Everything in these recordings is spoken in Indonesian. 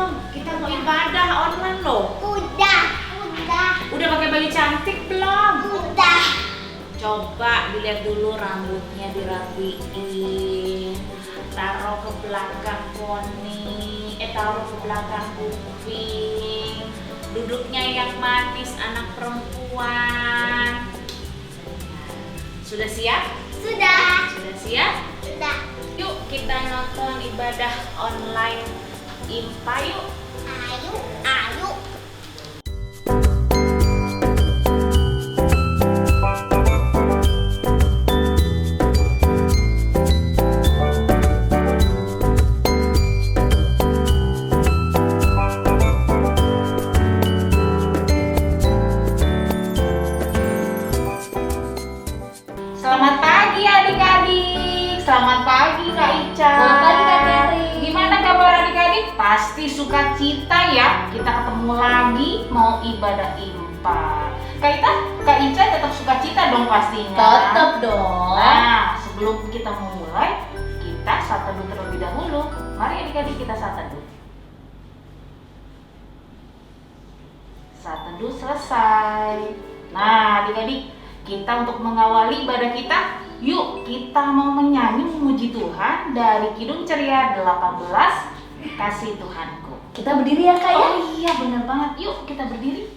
belum? Kita mau ibadah online loh. Udah. Udah pakai baju cantik belum? Udah. Coba dilihat dulu rambutnya dirapiin. Taruh ke belakang poni, taruh ke belakang kuping. Duduknya yang manis anak perempuan. Sudah siap? Sudah. Sudah siap? Sudah. Yuk kita nonton ibadah online IMPA yuk. Ayo. Ayo. Selamat pagi adik-adik. Selamat pagi Kak Ica. Selamat pagi, Kak Fitri. Gimana kabar adik-adik? Pasti sukacita ya. Kita ketemu lagi mau ibadah IMPA. Kak Ica tetap sukacita dong pastinya. Tetap dong. Nah, sebelum kita memulai, kita saat teduh terlebih dahulu. Mari adik-adik kita saat teduh. Saat teduh selesai. Nah, adik-adik, kita untuk mengawali ibadah kita, yuk kita mau menyanyi memuji Tuhan dari Kidung Ceria 18, Kasih Tuhanku. Kita berdiri ya Kak ya? Oh iya benar banget, yuk kita berdiri.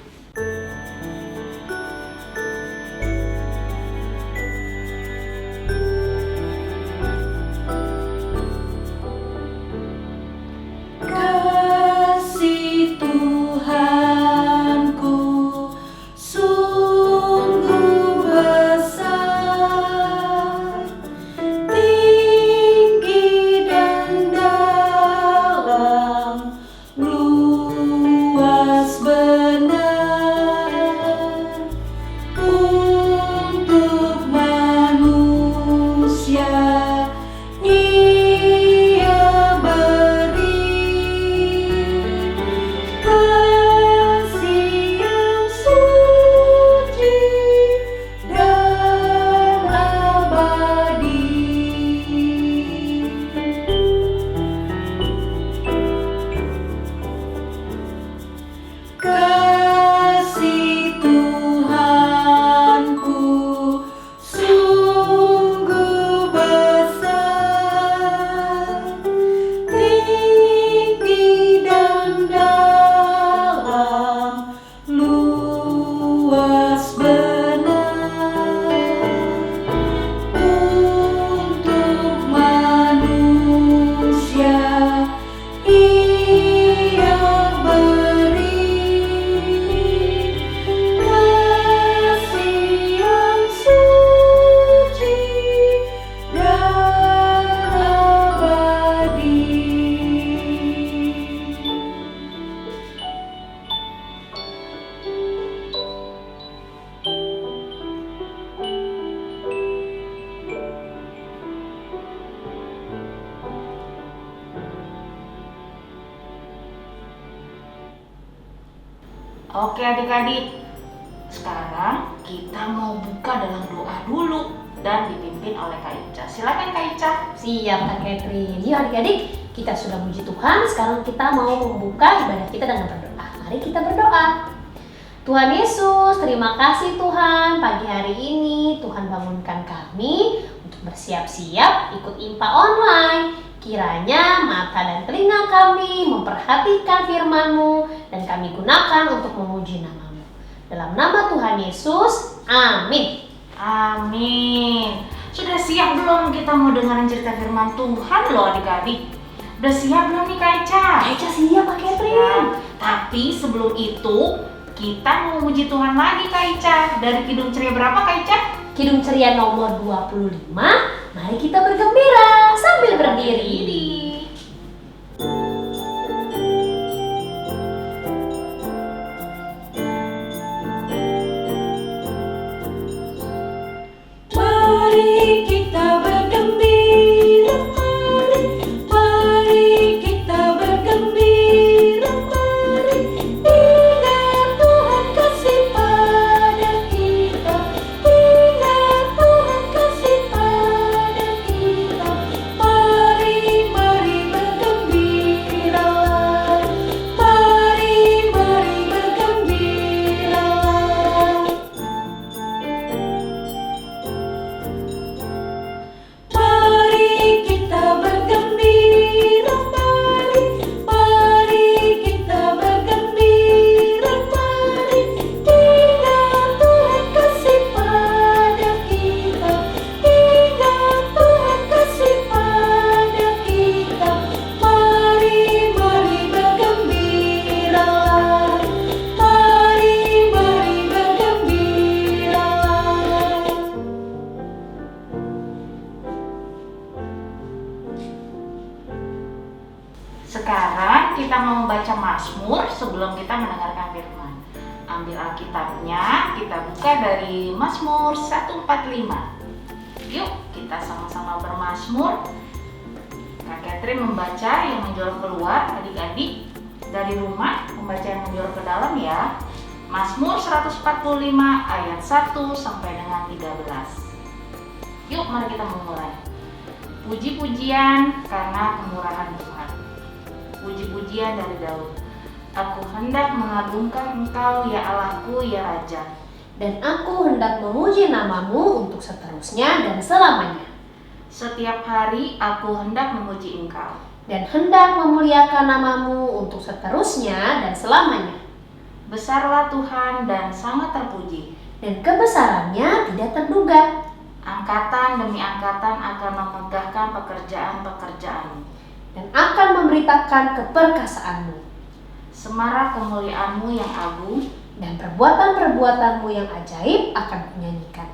Kasih Tuhanku sungguh besar, tinggi dan dalam, luas benar, untuk manusia Ia beri kasih yang suci dan abadi. Kasih Tuhanku sungguh besar, tinggi dan dalam, luas benar, untuk manusia Ia beri kasih yang suci dan abadi. Oke adik-adik, sekarang kita mau buka dalam doa dulu dan dipimpin oleh Kak Ica. Silakan Kak Ica. Siap Kak Catherine. Yuk adik-adik, kita sudah muji Tuhan. Sekarang kita mau membuka ibadah kita dengan berdoa. Mari kita berdoa. Tuhan Yesus, terima kasih Tuhan. Pagi hari ini Tuhan bangunkan kami untuk bersiap-siap ikut IMPA online. Kiranya mata dan telinga kami memperhatikan firman-Mu dan kami gunakan untuk memuji nama-Mu. Dalam nama Tuhan Yesus, amin. Amin. Sudah siap belum kita mau dengerin cerita firman Tuhan loh adik-adik? Udah siap belum nih Kak Ica? Kak Ica siap Kak Catherine. Tapi sebelum itu kita mau memuji Tuhan lagi Kak Ica. Dari Kidung Ceria berapa Kak Ica? Kidung Ceria nomor 25. Mari kita bergembira sambil berdiri. Mari kita bergembira, mari kita bergembira, mari ingat Tuhan kasih pada kita, ingat Tuhan kasih pada kita. Mari Sekarang kita mau membaca Mazmur sebelum kita mendengarkan firman. Ambil Alkitabnya, kita buka dari Mazmur 145. Yuk, kita sama-sama bermazmur. Kak Catherine membaca yang menjorok keluar, adik-adik dari rumah membaca yang menjorok ke dalam ya. Mazmur 145 ayat 1 sampai dengan 13. Yuk, mari kita memulai. Puji-pujian karena kemurahan Tuhan. Puji-pujian dari Daud. Aku hendak mengagungkan Engkau ya Allahku ya Raja. Dan aku hendak memuji namamu untuk seterusnya dan selamanya. Setiap hari aku hendak memuji Engkau. Dan hendak memuliakan namamu untuk seterusnya dan selamanya. Besarlah Tuhan dan sangat terpuji. Dan kebesarannya tidak terduga. Angkatan demi angkatan akan memegahkan pekerjaan-pekerjaanmu. Dan akan memberitakan keperkasaanmu. Semarak kemuliaanmu yang agung. Dan perbuatan-perbuatanmu yang ajaib akan kunyanyikan.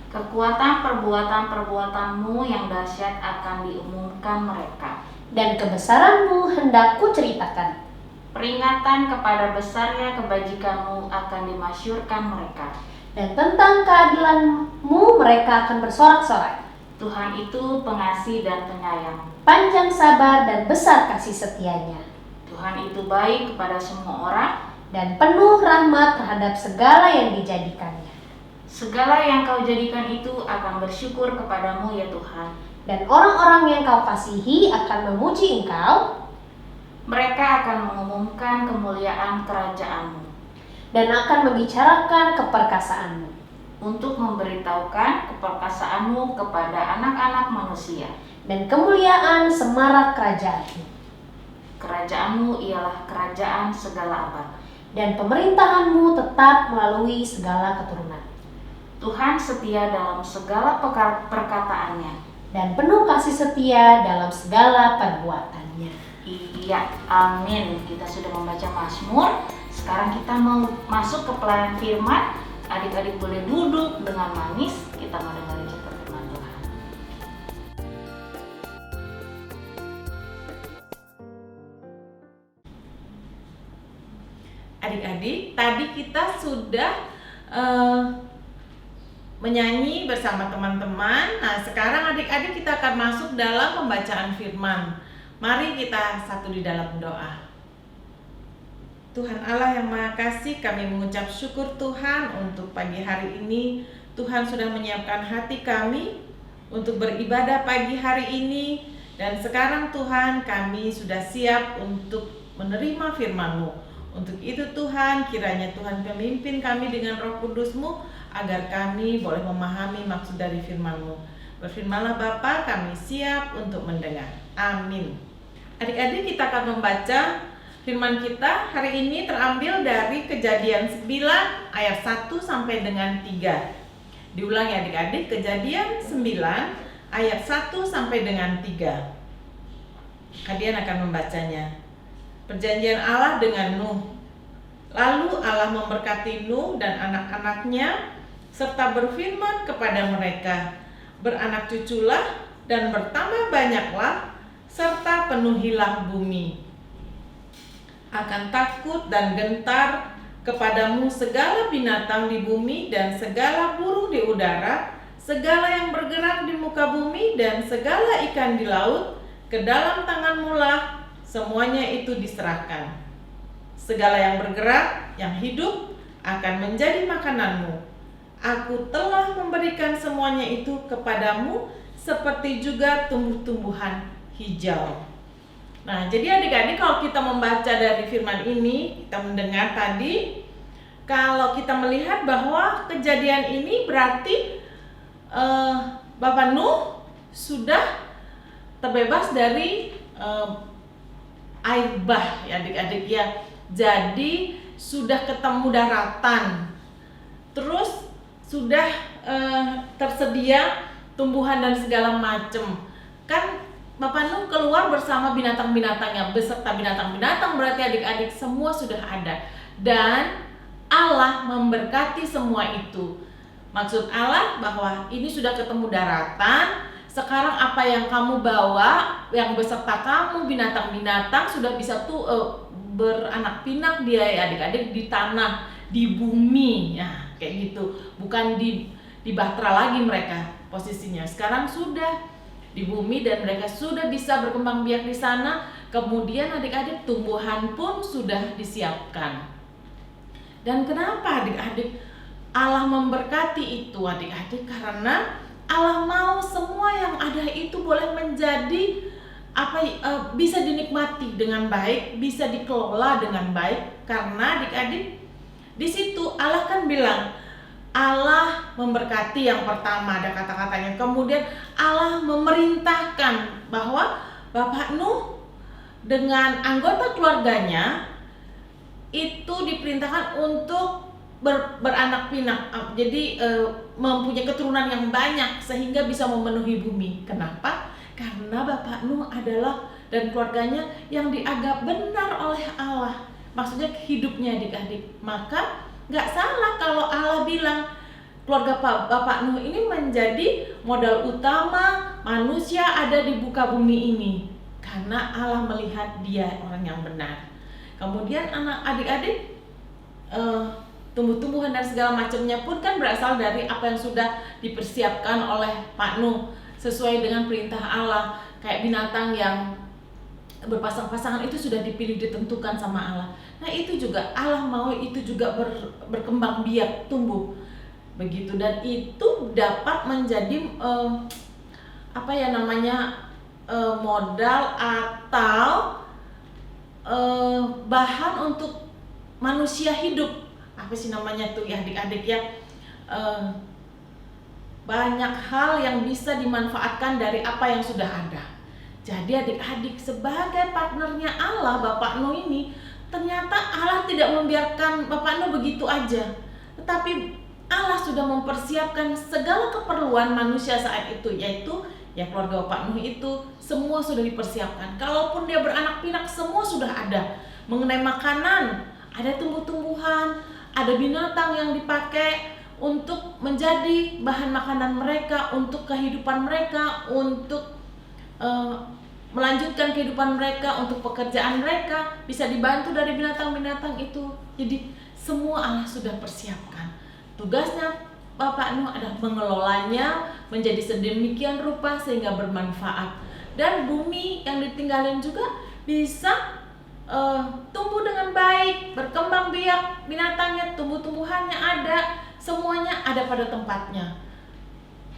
Kekuatan perbuatan-perbuatanmu yang dahsyat akan diumumkan mereka. Dan kebesaranmu hendak kuceritakan. Peringatan kepada besarnya kebajikanmu akan dimasyurkan mereka. Dan tentang keadilanmu mereka akan bersorak-sorai. Tuhan itu pengasih dan penyayang. Panjang sabar dan besar kasih setianya. Tuhan itu baik kepada semua orang. Dan penuh rahmat terhadap segala yang dijadikannya. Segala yang kau jadikan itu akan bersyukur kepadamu ya Tuhan. Dan orang-orang yang kau kasihi akan memuji Engkau. Mereka akan mengumumkan kemuliaan kerajaanmu. Dan akan membicarakan keperkasaanmu. Untuk memberitahukan keperkasaanmu kepada anak-anak manusia. Dan kemuliaan semarak kerajaanmu. Kerajaanmu ialah kerajaan segala abad. Dan pemerintahanmu tetap melalui segala keturunan. Tuhan setia dalam segala perkataannya. Dan penuh kasih setia dalam segala perbuatannya. Iya, amin. Kita sudah membaca Mazmur. Sekarang kita mau masuk ke pelayanan firman. Adik-adik boleh duduk dengan manis. Kita mau dengerin cerita firman Tuhan. Adik-adik, tadi kita sudah menyanyi bersama teman-teman. Nah, sekarang adik-adik kita akan masuk dalam pembacaan firman. Mari kita satu di dalam doa. Tuhan Allah yang Maha Kasih, kami mengucap syukur Tuhan untuk pagi hari ini. Tuhan sudah menyiapkan hati kami untuk beribadah pagi hari ini. Dan sekarang Tuhan, kami sudah siap untuk menerima firman-Mu. Untuk itu Tuhan, kiranya Tuhan memimpin kami dengan Roh Kudus-Mu agar kami boleh memahami maksud dari firman-Mu. Berfirmanlah Bapa, kami siap untuk mendengar. Amin. Adik-adik, kita akan membaca firman kita hari ini terambil dari Kejadian 9 ayat 1 sampai dengan 3. Diulang ya adik-adik, Kejadian 9 ayat 1 sampai dengan 3. Kalian akan membacanya. Perjanjian Allah dengan Nuh. Lalu Allah memberkati Nuh dan anak-anaknya serta berfirman kepada mereka, beranak cuculah dan bertambah banyaklah serta penuhilah bumi. Akan takut dan gentar kepadamu segala binatang di bumi dan segala burung di udara, segala yang bergerak di muka bumi dan segala ikan di laut, ke dalam tanganmu lah semuanya itu diserahkan. Segala yang bergerak, yang hidup, akan menjadi makananmu. Aku telah memberikan semuanya itu kepadamu, seperti juga tumbuh-tumbuhan hijau. Nah, jadi adik-adik, kalau kita membaca dari firman ini, kita mendengar tadi, kalau kita melihat bahwa kejadian ini berarti Bapak Nuh sudah terbebas dari air bah ya adik-adik ya. Jadi sudah ketemu daratan, terus sudah tersedia tumbuhan dan segala macam. Kan Bapak Nuh keluar bersama binatang-binatangnya, beserta binatang-binatang, berarti adik-adik semua sudah ada. Dan Allah memberkati semua itu. Maksud Allah bahwa ini sudah ketemu daratan, sekarang apa yang kamu bawa, yang beserta kamu, binatang-binatang sudah bisa tuh beranak pinak dia ya adik-adik di tanah, di bumi ya kayak gitu. Bukan di bahtera lagi mereka posisinya. Sekarang sudah di bumi dan mereka sudah bisa berkembang biak di sana. Kemudian adik-adik tumbuhan pun sudah disiapkan. Dan kenapa adik-adik Allah memberkati itu adik-adik? Karena Allah mau semua yang ada itu boleh menjadi bisa dinikmati dengan baik, bisa dikelola dengan baik. Karena adik-adik di situ Allah kan bilang Allah memberkati yang pertama ada kata-katanya. Kemudian Allah memerintahkan bahwa Bapak Nuh dengan anggota keluarganya itu diperintahkan untuk beranak pinak. Jadi mempunyai keturunan yang banyak sehingga bisa memenuhi bumi. Kenapa? Karena Bapak Nuh adalah dan keluarganya yang dianggap benar oleh Allah. Maksudnya hidupnya adik-adik. Maka nggak salah kalau Allah bilang keluarga Bapak Nuh ini menjadi modal utama manusia ada di muka bumi ini. Karena Allah melihat dia orang yang benar. Kemudian adik-adik tumbuh-tumbuhan dan segala macamnya pun kan berasal dari apa yang sudah dipersiapkan oleh Pak Nuh sesuai dengan perintah Allah. Kayak binatang yang berpasang-pasangan itu sudah dipilih, ditentukan sama Allah. Nah itu juga Allah mau itu juga berkembang biak, tumbuh begitu, dan itu dapat menjadi modal atau bahan untuk manusia hidup. Apa sih namanya tuh ya adik-adik ya, banyak hal yang bisa dimanfaatkan dari apa yang sudah ada. Jadi adik-adik sebagai partnernya Allah, Bapak Nuh ini, ternyata Allah tidak membiarkan Bapak Nuh begitu aja. Tetapi Allah sudah mempersiapkan segala keperluan manusia saat itu, yaitu ya keluarga Bapak Nuh itu semua sudah dipersiapkan. Kalaupun dia beranak pinak semua sudah ada. Mengenai makanan, ada tumbuh-tumbuhan, ada binatang yang dipakai untuk menjadi bahan makanan mereka, untuk kehidupan mereka, untuk melanjutkan kehidupan mereka, untuk pekerjaan mereka bisa dibantu dari binatang-binatang itu. Jadi semua Allah sudah persiapkan. Tugasnya Bapak Nuh adalah mengelolanya menjadi sedemikian rupa sehingga bermanfaat, dan bumi yang ditinggalin juga bisa tumbuh dengan baik, berkembang biak, binatangnya, tumbuh-tumbuhannya ada, semuanya ada pada tempatnya.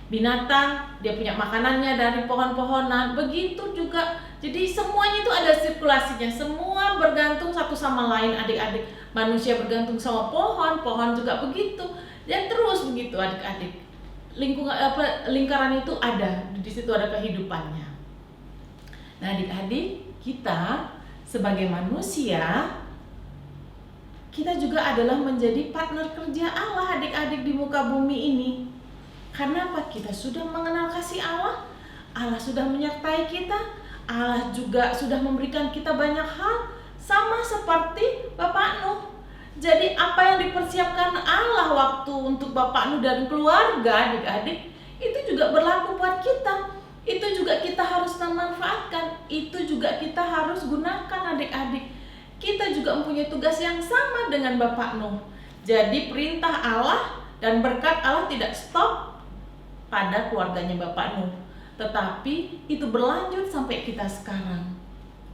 Binatang dia punya makanannya dari pohon-pohonan, begitu juga. Jadi semuanya itu ada sirkulasinya, semua bergantung satu sama lain adik-adik. Manusia bergantung sama pohon, pohon juga begitu, dan terus begitu adik-adik. Lingkaran itu ada, di situ ada kehidupannya. Nah adik-adik, kita sebagai manusia, kita juga adalah menjadi partner kerja Allah adik-adik di muka bumi ini. Karena apa? Kita sudah mengenal kasih Allah, Allah sudah menyertai kita, Allah juga sudah memberikan kita banyak hal, sama seperti Bapak Nuh. Jadi apa yang dipersiapkan Allah waktu untuk Bapak Nuh dan keluarga adik-adik, itu juga berlaku buat kita. Itu juga kita harus memanfaatkan, itu juga kita harus gunakan adik-adik. Kita juga mempunyai tugas yang sama dengan Bapak Nuh. Jadi perintah Allah dan berkat Allah tidak stop pada keluarganya Bapak Nuh, tetapi itu berlanjut sampai kita sekarang.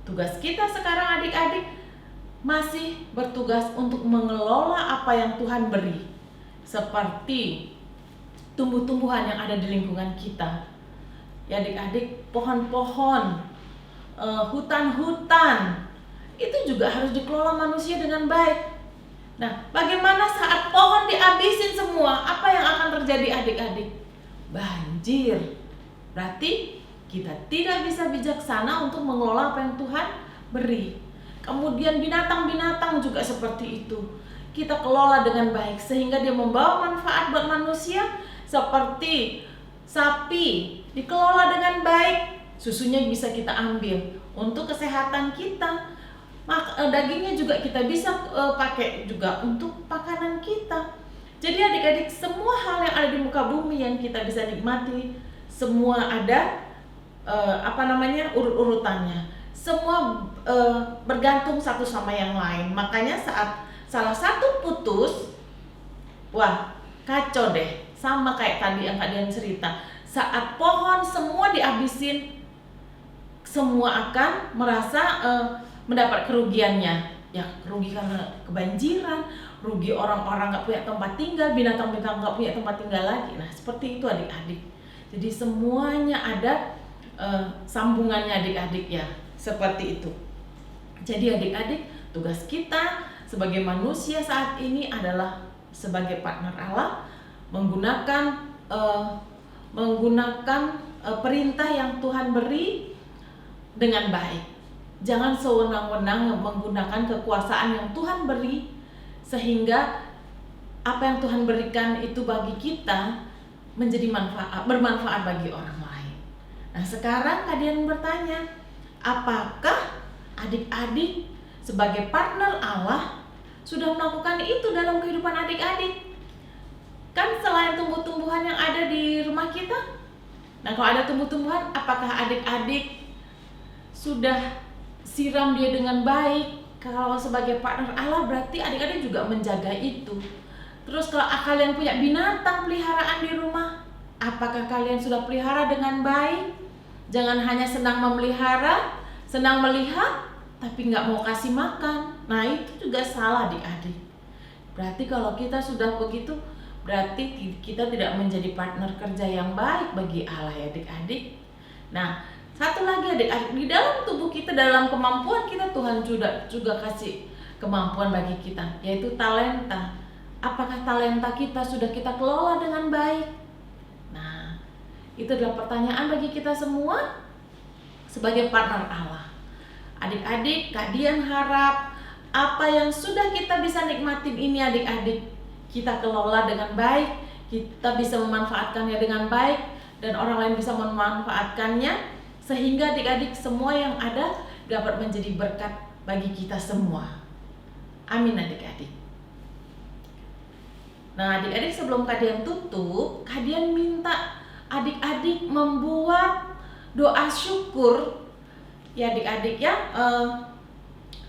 Tugas kita sekarang adik-adik masih bertugas untuk mengelola apa yang Tuhan beri, seperti tumbuh-tumbuhan yang ada di lingkungan kita. Ya adik-adik, pohon-pohon, hutan-hutan, itu juga harus dikelola manusia dengan baik. Nah, bagaimana saat pohon dihabisin semua? Apa yang akan terjadi adik-adik? Banjir. Berarti kita tidak bisa bijaksana untuk mengelola apa yang Tuhan beri. Kemudian binatang-binatang juga seperti itu. Kita kelola dengan baik sehingga dia membawa manfaat buat manusia. Seperti sapi, dikelola dengan baik, susunya bisa kita ambil untuk kesehatan kita. Dagingnya juga kita bisa pakai juga untuk makanan kita. Jadi adik-adik, semua hal yang ada di muka bumi yang kita bisa nikmati, semua ada urut-urutannya. Semua bergantung satu sama yang lain. Makanya saat salah satu putus, wah kacau deh. Sama kayak tadi yang Kak Dian cerita. Saat pohon semua dihabisin, semua akan merasa mendapat kerugiannya. Ya rugi karena kebanjiran, rugi orang-orang nggak punya tempat tinggal, binatang-binatang nggak punya tempat tinggal lagi. Nah seperti itu adik-adik. Jadi semuanya ada sambungannya adik-adik ya, seperti itu. Jadi adik-adik, tugas kita sebagai manusia saat ini adalah sebagai partner Allah menggunakan perintah yang Tuhan beri dengan baik. Jangan sewenang-wenang menggunakan kekuasaan yang Tuhan beri, sehingga apa yang Tuhan berikan itu bagi kita menjadi bermanfaat bagi orang lain. Nah sekarang Kak Dian bertanya, apakah adik-adik sebagai partner Allah sudah melakukan itu dalam kehidupan adik-adik? Kan selain tumbuh-tumbuhan yang ada di rumah kita, nah kalau ada tumbuh-tumbuhan, apakah adik-adik sudah siram dia dengan baik? Kalau sebagai partner Allah berarti adik-adik juga menjaga itu. Terus kalau kalian punya binatang peliharaan di rumah, apakah kalian sudah pelihara dengan baik? Jangan hanya senang memelihara, senang melihat, tapi nggak mau kasih makan. Nah itu juga salah adik-adik. Berarti kalau kita sudah begitu, berarti kita tidak menjadi partner kerja yang baik bagi Allah ya adik-adik. Nah satu lagi adik-adik, di dalam tubuh kita, dalam kemampuan kita, Tuhan juga kasih kemampuan bagi kita, yaitu talenta. Apakah talenta kita sudah kita kelola dengan baik? Nah, itu adalah pertanyaan bagi kita semua sebagai partner Allah. Adik-adik, Kak Dian harap apa yang sudah kita bisa nikmatin ini adik-adik, kita kelola dengan baik, kita bisa memanfaatkannya dengan baik, dan orang lain bisa memanfaatkannya, sehingga adik-adik semua yang ada dapat menjadi berkat bagi kita semua. Amin adik-adik. Nah adik-adik, sebelum Kak Dian tutup, Kak Dian minta adik-adik membuat doa syukur ya adik-adik ya.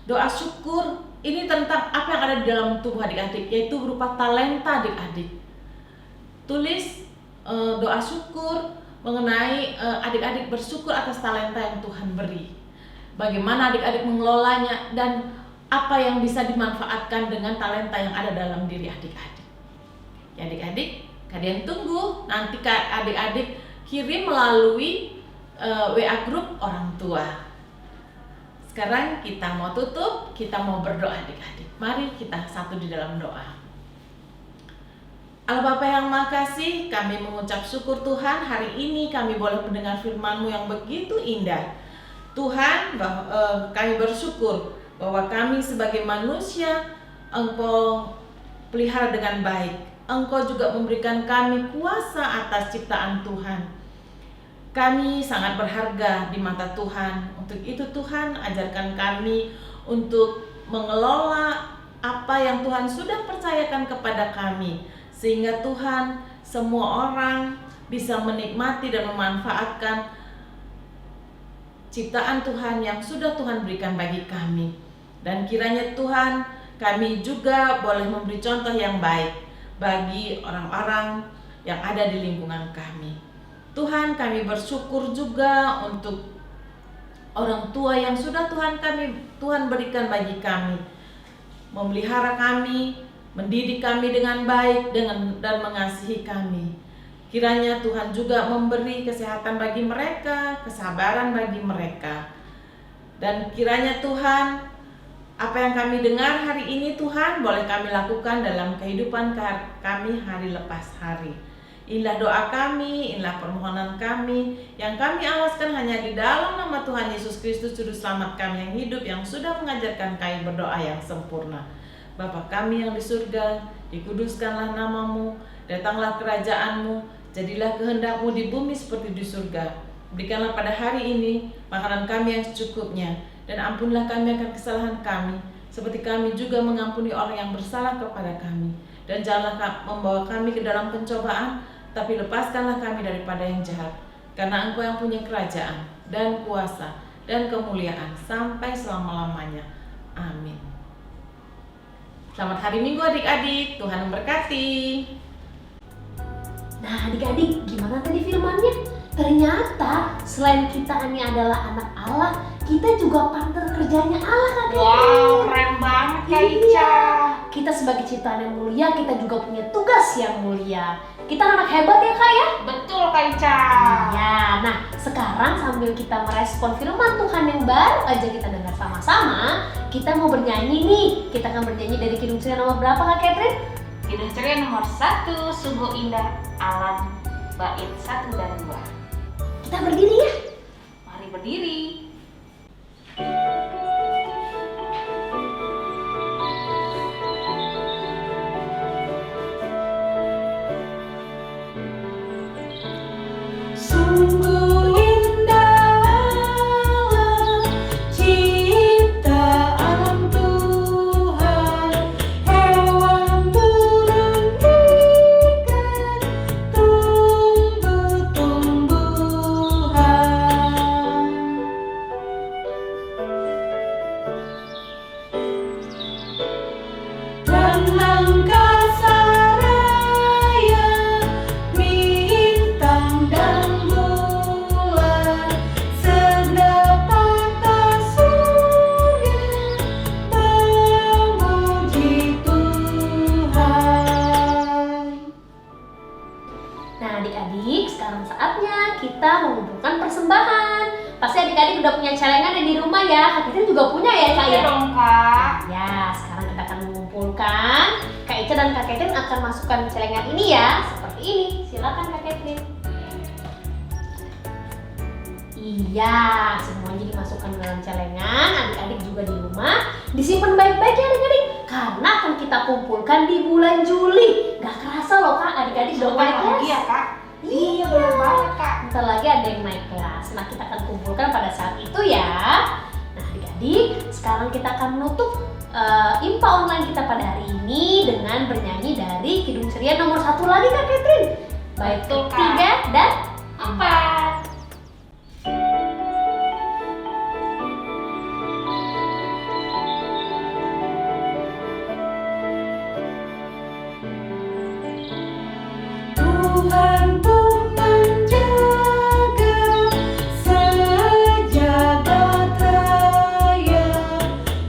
Doa syukur ini tentang apa yang ada di dalam tubuh adik-adik, yaitu berupa talenta adik-adik. Tulis doa syukur mengenai adik-adik bersyukur atas talenta yang Tuhan beri. Bagaimana adik-adik mengelolanya dan apa yang bisa dimanfaatkan dengan talenta yang ada dalam diri adik-adik. Ya adik-adik, Kak Dian tunggu nanti adik-adik kirim melalui WA grup orang tua. Sekarang kita mau tutup, kita mau berdoa adik-adik. Mari kita satu di dalam doa. Allah Bapa yang Maha Kasih, kami mengucap syukur Tuhan, hari ini kami boleh mendengar firman-Mu yang begitu indah. Tuhan, kami bersyukur bahwa kami sebagai manusia Engkau pelihara dengan baik. Engkau juga memberikan kami kuasa atas ciptaan Tuhan. Kami sangat berharga di mata Tuhan. Untuk itu Tuhan, ajarkan kami untuk mengelola apa yang Tuhan sudah percayakan kepada kami, sehingga Tuhan, semua orang bisa menikmati dan memanfaatkan ciptaan Tuhan yang sudah Tuhan berikan bagi kami. Dan kiranya Tuhan, kami juga boleh memberi contoh yang baik bagi orang-orang yang ada di lingkungan kami. Tuhan, kami bersyukur juga untuk orang tua yang sudah Tuhan berikan bagi kami, memelihara kami, mendidik kami dengan baik dan mengasihi kami. Kiranya Tuhan juga memberi kesehatan bagi mereka, kesabaran bagi mereka. Dan kiranya Tuhan, apa yang kami dengar hari ini Tuhan, boleh kami lakukan dalam kehidupan kami hari lepas hari. Inilah doa kami, inilah permohonan kami, yang kami alaskan hanya di dalam nama Tuhan Yesus Kristus, Juru Selamat kami yang hidup, yang sudah mengajarkan kami berdoa yang sempurna. Bapa kami yang di surga, dikuduskanlah nama-Mu, datanglah kerajaan-Mu, jadilah kehendak-Mu di bumi seperti di surga. Berikanlah pada hari ini makanan kami yang secukupnya, dan ampunlah kami akan kesalahan kami, seperti kami juga mengampuni orang yang bersalah kepada kami. Dan janganlah membawa kami ke dalam pencobaan, tapi lepaskanlah kami daripada yang jahat. karena Engkau yang punya kerajaan dan kuasa dan kemuliaan sampai selama-lamanya. Amin. Selamat hari Minggu adik-adik, Tuhan memberkati. Nah adik-adik, gimana tadi firmannya? Ternyata selain kita ini adalah anak Allah, kita juga partner kerjanya Allah kan? Wow, keren banget Kak Ica. Iya. Kita sebagai ciptaan yang mulia, kita juga punya tugas yang mulia. Kita anak hebat ya Kak ya? Betul Kak Ica. Iya, nah sekarang sambil kita merespon firman Tuhan yang baru aja kita dengar sama-sama, kita mau bernyanyi nih. Kita akan bernyanyi dari Kidung Ceria nomor berapa Kak Catherine? Kidung Ceria nomor 1, sungguh indah alam, bait 1 dan 2. Kita berdiri ya. Mari berdiri. Sungguh indah alam, ciptaan Tuhan, hewan burung ikan, tumbuh-tumbuhan. Dan angkasa raya, bintang dan bulan, sedapat surga memuji Tuhan. Nah adik-adik, sekarang saatnya kita mengumpulkan persembahan. Pasti adik-adik udah punya celengan yang di rumah ya. Kak Catherine juga punya ya Kak Iya ya? dong Kak. Ya, sekarang kita akan mengumpulkan. Kak Ica dan Kak Catherine akan masukkan celengan ini ya, seperti ini. Silakan Kak Catherine. Iya, semuanya dimasukkan ke dalam celengan. Adik-adik juga di rumah disimpan baik-baik ya adik-adik, karena akan kita kumpulkan di bulan Juli. Gak kerasa loh Kak, adik-adik udah naik kelas. Iya Kak. Iya, bener banget Kak. Bentar lagi ada yang naik kelas. Nah, kita akan kumpulkan pada saat itu ya. Nah, adik-adik, sekarang kita akan menutup IMPA online kita pada hari ini dengan bernyanyi dari Kidung Ceria nomor 1 lagi Kak Catherine. Bait Betul, Kak. 3 dan 4. Tuhan pun menjaga sejagat raya,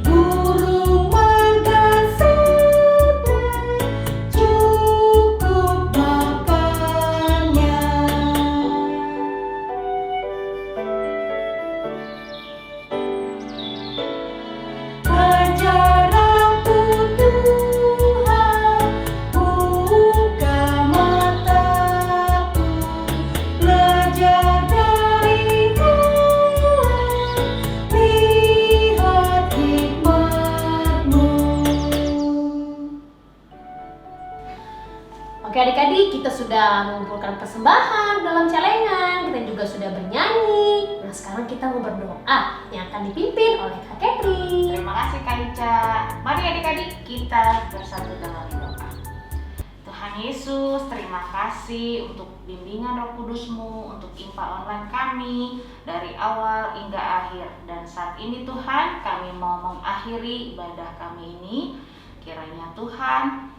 burung margasatwa cukup makannya. Ajar aku Tuhan, buka mataku, belajar darimu, lihat hikmat-Mu. Oke adik-adik, kita sudah mengumpulkan persembahan dalam celengan, kita juga sudah bernyanyi. Nah sekarang kita mau berdoa yang akan dipimpin oleh Kak Catherine. Terima kasih Kak Ica. Mari adik-adik kita bersatu dalam doa. Tuhan Yesus, terima kasih untuk bimbingan Roh Kudus-Mu, untuk IMPA online kami dari awal hingga akhir. Dan saat ini Tuhan, kami mau mengakhiri ibadah kami ini. Kiranya Tuhan,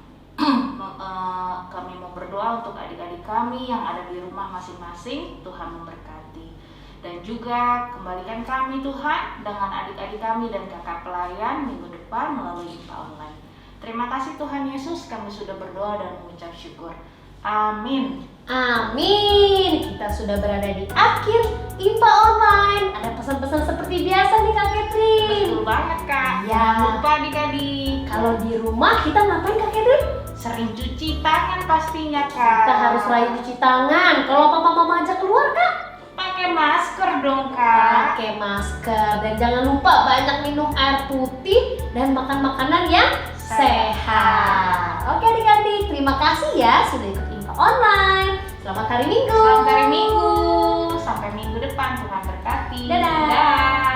kami mau berdoa untuk adik-adik kami yang ada di rumah masing-masing. Tuhan memberkati. Dan juga kembalikan kami Tuhan dengan adik-adik kami dan kakak pelayan minggu depan melalui IMPA online. Terima kasih Tuhan Yesus, kami sudah berdoa dan mengucap syukur. Amin. Amin. Kita sudah berada di akhir IMPA online. Ada pesan-pesan seperti biasa nih Kak Catherine. Betul banget Kak. Iya. Jangan lupa adik-adik, Kalau di rumah kita ngapain Kak Catherine? sering cuci tangan pastinya Kak. Kita harus rajin cuci tangan. Kalau papa mama ajak keluar Kak, pakai masker dong Kak. pakai masker. Dan jangan lupa banyak minum air putih dan makan makanan yang sehat. Oke adik-adik, terima kasih ya sudah ikut IMPA online. Selamat hari Minggu. Selamat hari Minggu. Sampai minggu depan, Tuhan berkati. Dadah. Dadah.